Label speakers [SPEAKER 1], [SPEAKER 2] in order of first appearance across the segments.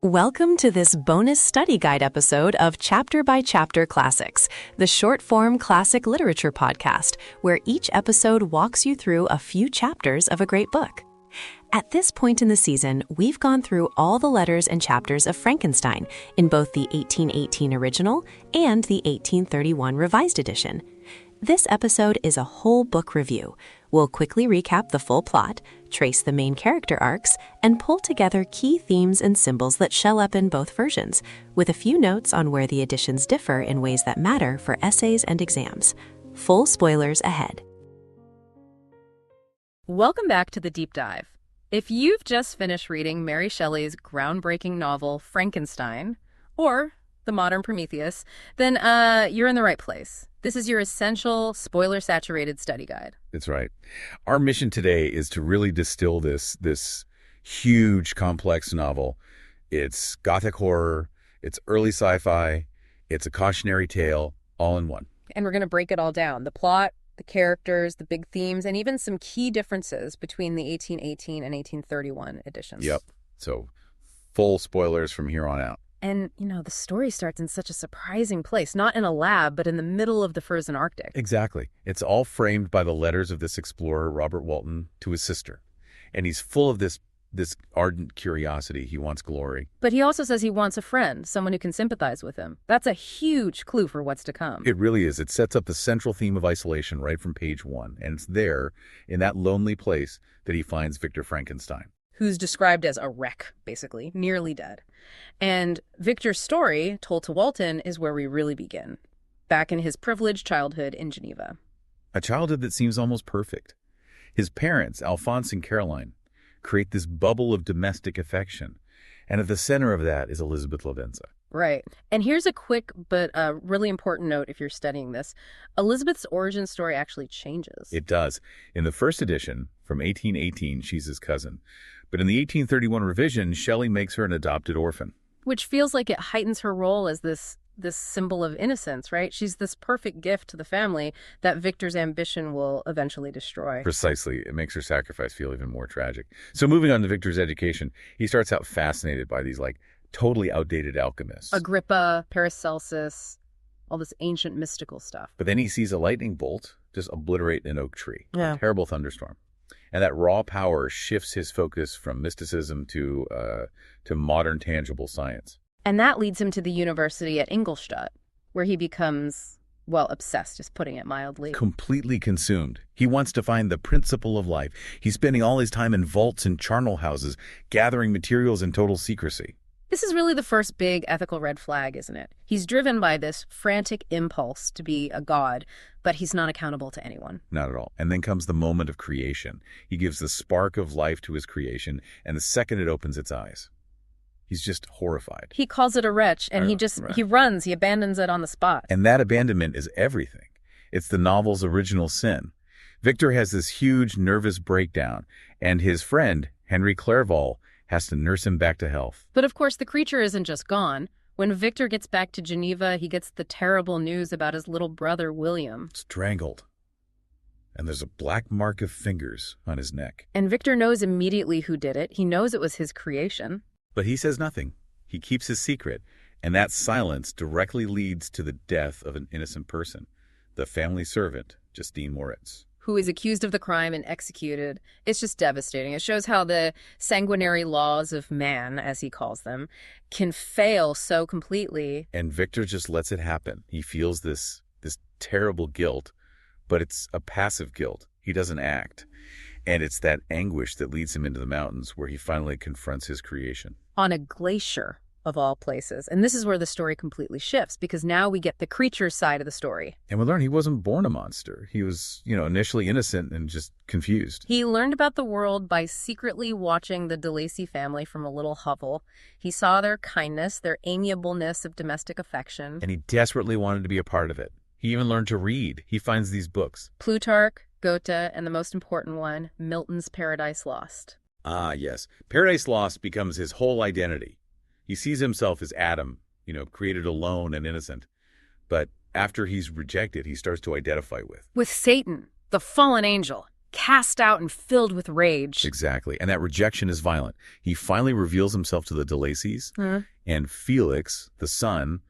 [SPEAKER 1] Welcome to this bonus study guide episode of Chapter by Chapter Classics, the short-form classic literature podcast, where each episode walks you through a few chapters of a great book. At this point in the season, we've gone through all the letters and chapters of Frankenstein in both the 1818 original and the 1831 revised edition. This episode is a whole book review. We'll quickly recap the full plot, trace the main character arcs, and pull together key themes and symbols that shell up in both versions, with a few notes on where the editions differ in ways that matter for essays and exams. Full spoilers ahead.
[SPEAKER 2] Welcome back to the Deep Dive. If you've just finished reading Mary Shelley's groundbreaking novel Frankenstein, or the modern Prometheus, then you're in the right place. This is your essential, spoiler-saturated study guide.
[SPEAKER 3] That's right. Our mission today is to really distill this huge, complex novel. It's gothic horror, it's early sci-fi, it's a cautionary tale, all in one.
[SPEAKER 2] And we're going to break it all down. The plot, the characters, the big themes, and even some key differences between the 1818 and 1831 editions.
[SPEAKER 3] Yep. So full spoilers from here on out.
[SPEAKER 2] And, the story starts in such a surprising place, not in a lab, but in the middle of the frozen Arctic.
[SPEAKER 3] Exactly. It's all framed by the letters of this explorer, Robert Walton, to his sister. And he's full of this ardent curiosity. He wants glory.
[SPEAKER 2] But he also says he wants a friend, someone who can sympathize with him. That's a huge clue for what's to come.
[SPEAKER 3] It really is. It sets up the central theme of isolation right from page 1. And it's there, in that lonely place, that he finds Victor Frankenstein,
[SPEAKER 2] who's described as a wreck, basically, nearly dead. And Victor's story, told to Walton, is where we really begin, back in his privileged childhood in Geneva.
[SPEAKER 3] A childhood that seems almost perfect. His parents, Alphonse and Caroline, create this bubble of domestic affection. And at the center of that is Elizabeth Lavenza.
[SPEAKER 2] Right. And here's a quick but really important note if you're studying this. Elizabeth's origin story actually changes.
[SPEAKER 3] It does. In the first edition, from 1818, she's his cousin. But in the 1831 revision, Shelley makes her an adopted orphan.
[SPEAKER 2] Which feels like it heightens her role as this symbol of innocence, right? She's this perfect gift to the family that Victor's ambition will eventually destroy.
[SPEAKER 3] Precisely. It makes her sacrifice feel even more tragic. So moving on to Victor's education, he starts out fascinated by these, totally outdated alchemists.
[SPEAKER 2] Agrippa, Paracelsus, all this ancient mystical stuff.
[SPEAKER 3] But then he sees a lightning bolt just obliterate an oak tree.
[SPEAKER 2] Yeah.
[SPEAKER 3] A terrible thunderstorm. And that raw power shifts his focus from mysticism to modern tangible science.
[SPEAKER 2] And that leads him to the university at Ingolstadt, where he becomes, obsessed, just putting it mildly.
[SPEAKER 3] Completely consumed. He wants to find the principle of life. He's spending all his time in vaults and charnel houses, gathering materials in total secrecy.
[SPEAKER 2] This is really the first big ethical red flag, isn't it? He's driven by this frantic impulse to be a god, but he's not accountable to anyone.
[SPEAKER 3] Not at all. And then comes the moment of creation. He gives the spark of life to his creation, and the second it opens its eyes, he's just horrified.
[SPEAKER 2] He calls it a wretch, and he runs, he abandons it on the spot.
[SPEAKER 3] And that abandonment is everything. It's the novel's original sin. Victor has this huge nervous breakdown, and his friend, Henry Clerval, has to nurse him back to health.
[SPEAKER 2] But of course, the creature isn't just gone. When Victor gets back to Geneva, he gets the terrible news about his little brother, William.
[SPEAKER 3] Strangled. And there's a black mark of fingers on his neck.
[SPEAKER 2] And Victor knows immediately who did it. He knows it was his creation.
[SPEAKER 3] But he says nothing. He keeps his secret. And that silence directly leads to the death of an innocent person, the family servant, Justine Moritz,
[SPEAKER 2] who is accused of the crime and executed. It's just devastating. It shows how the sanguinary laws of man, as he calls them, can fail so completely.
[SPEAKER 3] And Victor just lets it happen. He feels this terrible guilt, but it's a passive guilt. He doesn't act. And it's that anguish that leads him into the mountains where he finally confronts his creation.
[SPEAKER 2] On a glacier, of all places. And this is where the story completely shifts, because now we get the creature's side of the story.
[SPEAKER 3] And we learn he wasn't born a monster. He was, initially innocent and just confused.
[SPEAKER 2] He learned about the world by secretly watching the de Lacy family from a little hovel. He saw their kindness, their amiableness of domestic affection.
[SPEAKER 3] And he desperately wanted to be a part of it. He even learned to read. He finds these books.
[SPEAKER 2] Plutarch, Goethe, and the most important one, Milton's Paradise Lost.
[SPEAKER 3] Ah, yes. Paradise Lost becomes his whole identity. He sees himself as Adam, created alone and innocent. But after he's rejected, he starts to identify with
[SPEAKER 2] Satan, the fallen angel. cast out and filled with rage.
[SPEAKER 3] Exactly. And that rejection is violent. He finally reveals himself to the de Lacys, and Felix, the son,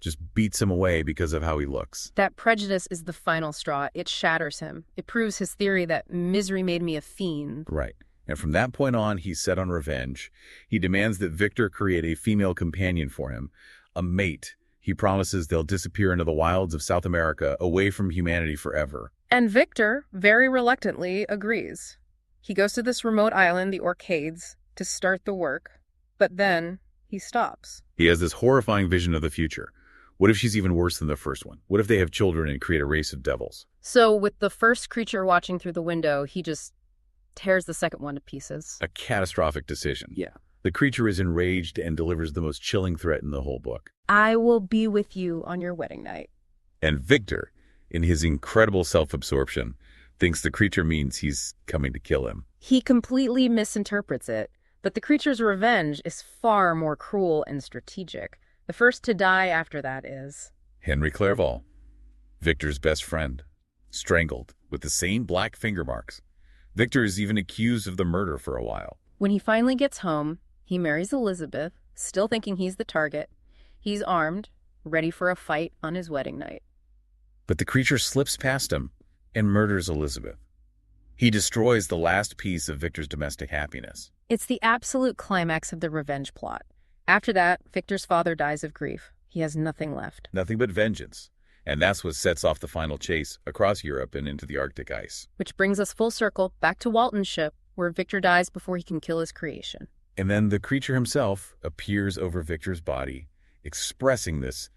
[SPEAKER 3] just beats him away because of how he looks.
[SPEAKER 2] That prejudice is the final straw. It shatters him. It proves his theory that misery made me a fiend.
[SPEAKER 3] Right. And from that point on, he's set on revenge. He demands that Victor create a female companion for him, a mate. He promises they'll disappear into the wilds of South America, away from humanity forever.
[SPEAKER 2] And Victor, very reluctantly, agrees. He goes to this remote island, the Orcades, to start the work. But then he stops.
[SPEAKER 3] He has this horrifying vision of the future. What if she's even worse than the first one? What if they have children and create a race of devils?
[SPEAKER 2] So with the first creature watching through the window, he just tears the second one to pieces.
[SPEAKER 3] A catastrophic decision.
[SPEAKER 2] Yeah.
[SPEAKER 3] The creature is enraged and delivers the most chilling threat in the whole book.
[SPEAKER 2] I will be with you on your wedding night.
[SPEAKER 3] And Victor, in his incredible self-absorption, thinks the creature means he's coming to kill him.
[SPEAKER 2] He completely misinterprets it, but the creature's revenge is far more cruel and strategic. The first to die after that is
[SPEAKER 3] Henry Clerval, Victor's best friend, strangled with the same black finger marks. Victor is even accused of the murder for a while.
[SPEAKER 2] When he finally gets home, he marries Elizabeth, still thinking he's the target. He's armed, ready for a fight on his wedding night.
[SPEAKER 3] But the creature slips past him and murders Elizabeth. He destroys the last piece of Victor's domestic happiness.
[SPEAKER 2] It's the absolute climax of the revenge plot. After that, Victor's father dies of grief. He has nothing left.
[SPEAKER 3] Nothing but vengeance. And that's what sets off the final chase across Europe and into the Arctic ice.
[SPEAKER 2] Which brings us full circle back to Walton's ship, where Victor dies before he can kill his creation.
[SPEAKER 3] And then the creature himself appears over Victor's body, expressing this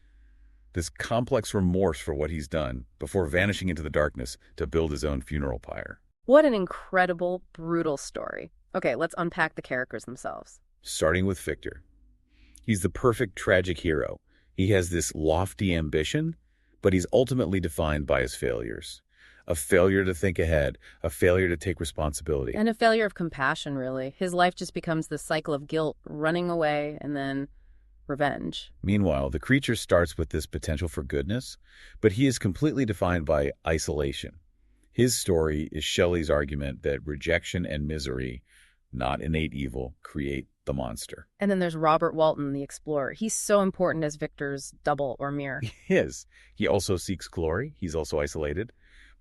[SPEAKER 3] complex remorse for what he's done before vanishing into the darkness to build his own funeral pyre.
[SPEAKER 2] What an incredible, brutal story. Okay, let's unpack the characters themselves.
[SPEAKER 3] Starting with Victor. He's the perfect tragic hero. He has this lofty ambition, but he's ultimately defined by his failures. A failure to think ahead, a failure to take responsibility.
[SPEAKER 2] And a failure of compassion, really. His life just becomes this cycle of guilt, running away, and then revenge.
[SPEAKER 3] Meanwhile, the creature starts with this potential for goodness, but he is completely defined by isolation. His story is Shelley's argument that rejection and misery, not innate evil, create the monster.
[SPEAKER 2] And then there's Robert Walton, the explorer. He's so important as Victor's double or mirror.
[SPEAKER 3] He is. He also seeks glory. He's also isolated.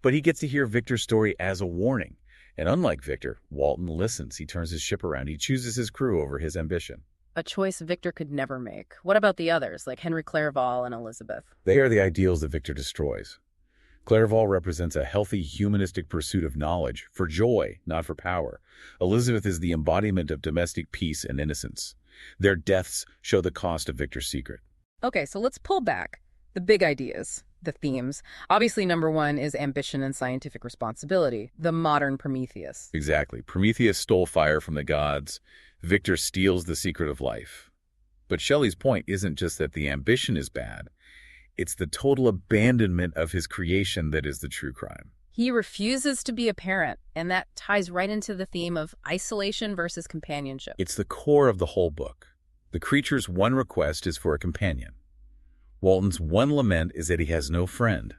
[SPEAKER 3] But he gets to hear Victor's story as a warning. And unlike Victor, Walton listens. He turns his ship around. He chooses his crew over his ambition.
[SPEAKER 2] A choice Victor could never make. What about the others, like Henry Clerval and Elizabeth?
[SPEAKER 3] They are the ideals that Victor destroys. Clerval represents a healthy humanistic pursuit of knowledge, for joy, not for power. Elizabeth is the embodiment of domestic peace and innocence. Their deaths show the cost of Victor's secret.
[SPEAKER 2] Okay, so let's pull back. The big ideas, the themes. Obviously, number one is ambition and scientific responsibility, the modern Prometheus.
[SPEAKER 3] Exactly. Prometheus stole fire from the gods. Victor steals the secret of life. But Shelley's point isn't just that the ambition is bad. It's the total abandonment of his creation that is the true crime.
[SPEAKER 2] He refuses to be a parent, and that ties right into the theme of isolation versus companionship.
[SPEAKER 3] It's the core of the whole book. The creature's one request is for a companion. Walton's one lament is that he has no friend.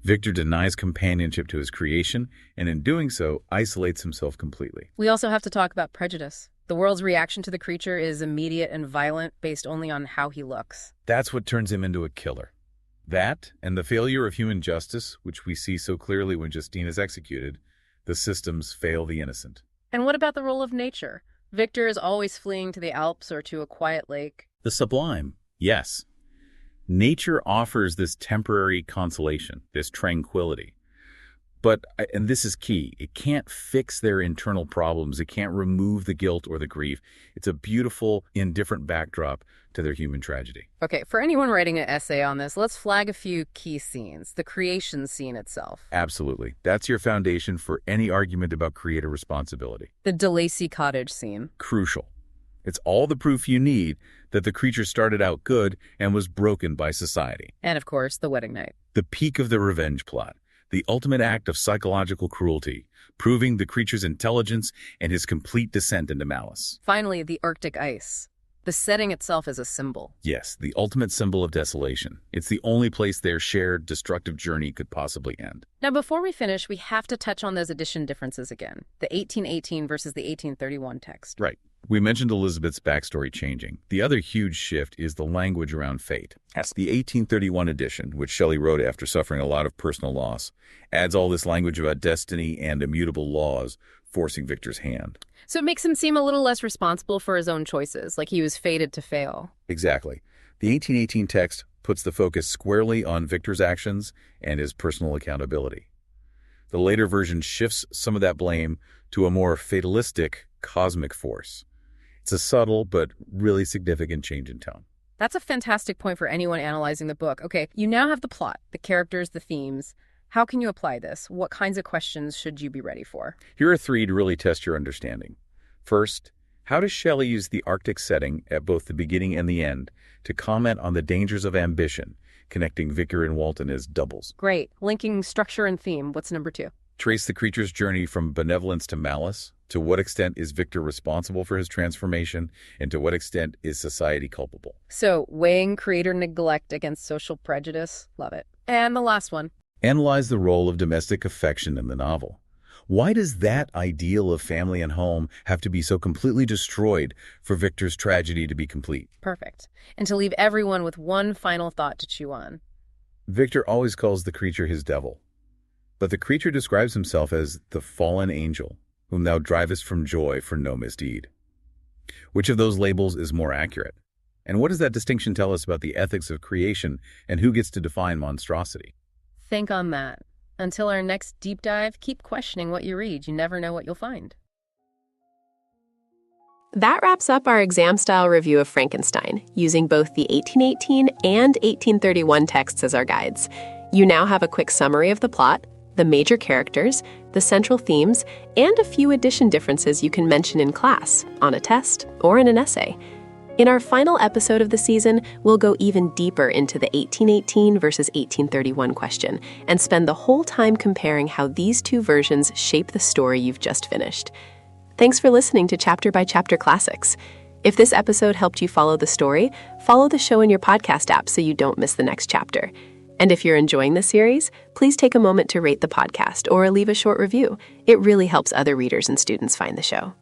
[SPEAKER 3] Victor denies companionship to his creation, and in doing so, isolates himself completely.
[SPEAKER 2] We also have to talk about prejudice. The world's reaction to the creature is immediate and violent based only on how he looks.
[SPEAKER 3] That's what turns him into a killer. That, and the failure of human justice, which we see so clearly when Justine is executed, the systems fail the innocent.
[SPEAKER 2] And what about the role of nature? Victor is always fleeing to the Alps or to a quiet lake.
[SPEAKER 3] The sublime, yes. Nature offers this temporary consolation, this tranquility. But, and this is key, it can't fix their internal problems. It can't remove the guilt or the grief. It's a beautiful, indifferent backdrop to their human tragedy.
[SPEAKER 2] Okay, for anyone writing an essay on this, let's flag a few key scenes. The creation scene itself.
[SPEAKER 3] Absolutely. That's your foundation for any argument about creator responsibility.
[SPEAKER 2] The de Lacy cottage scene.
[SPEAKER 3] Crucial. It's all the proof you need that the creature started out good and was broken by society.
[SPEAKER 2] And of course, the wedding night.
[SPEAKER 3] The peak of the revenge plot. The ultimate act of psychological cruelty, proving the creature's intelligence and his complete descent into malice.
[SPEAKER 2] Finally, the Arctic ice. The setting itself is a symbol.
[SPEAKER 3] Yes, the ultimate symbol of desolation. It's the only place their shared destructive journey could possibly end.
[SPEAKER 2] Now, before we finish, we have to touch on those edition differences again. The 1818 versus the 1831 text.
[SPEAKER 3] Right. We mentioned Elizabeth's backstory changing. The other huge shift is the language around fate. That's the 1831 edition, which Shelley wrote after suffering a lot of personal loss, adds all this language about destiny and immutable laws forcing Victor's hand.
[SPEAKER 2] So it makes him seem a little less responsible for his own choices, like he was fated to fail.
[SPEAKER 3] Exactly. The 1818 text puts the focus squarely on Victor's actions and his personal accountability. The later version shifts some of that blame to a more fatalistic cosmic force. It's a subtle but really significant change in tone.
[SPEAKER 2] That's a fantastic point for anyone analyzing the book. Okay, you now have the plot, the characters, the themes. How can you apply this? What kinds of questions should you be ready for?
[SPEAKER 3] Here are three to really test your understanding. First, how does Shelley use the Arctic setting at both the beginning and the end to comment on the dangers of ambition, connecting Victor and Walton as doubles?
[SPEAKER 2] Great. Linking structure and theme. What's number two?
[SPEAKER 3] Trace the creature's journey from benevolence to malice. To what extent is Victor responsible for his transformation, and to what extent is society culpable?
[SPEAKER 2] So, weighing creator neglect against social prejudice. Love it. And the last one.
[SPEAKER 3] Analyze the role of domestic affection in the novel. Why does that ideal of family and home have to be so completely destroyed for Victor's tragedy to be complete?
[SPEAKER 2] Perfect. And to leave everyone with one final thought to chew on.
[SPEAKER 3] Victor always calls the creature his devil, but the creature describes himself as the fallen angel, whom thou drivest from joy for no misdeed. Which of those labels is more accurate? And what does that distinction tell us about the ethics of creation and who gets to define monstrosity?
[SPEAKER 2] Think on that. Until our next deep dive, keep questioning what you read. You never know what you'll find.
[SPEAKER 1] That wraps up our exam-style review of Frankenstein, using both the 1818 and 1831 texts as our guides. You now have a quick summary of the plot, the major characters, the central themes, and a few edition differences you can mention in class, on a test, or in an essay. In our final episode of the season, we'll go even deeper into the 1818 versus 1831 question and spend the whole time comparing how these two versions shape the story you've just finished. Thanks for listening to Chapter by Chapter Classics. If this episode helped you follow the story, follow the show in your podcast app so you don't miss the next chapter. And if you're enjoying the series, please take a moment to rate the podcast or leave a short review. It really helps other readers and students find the show.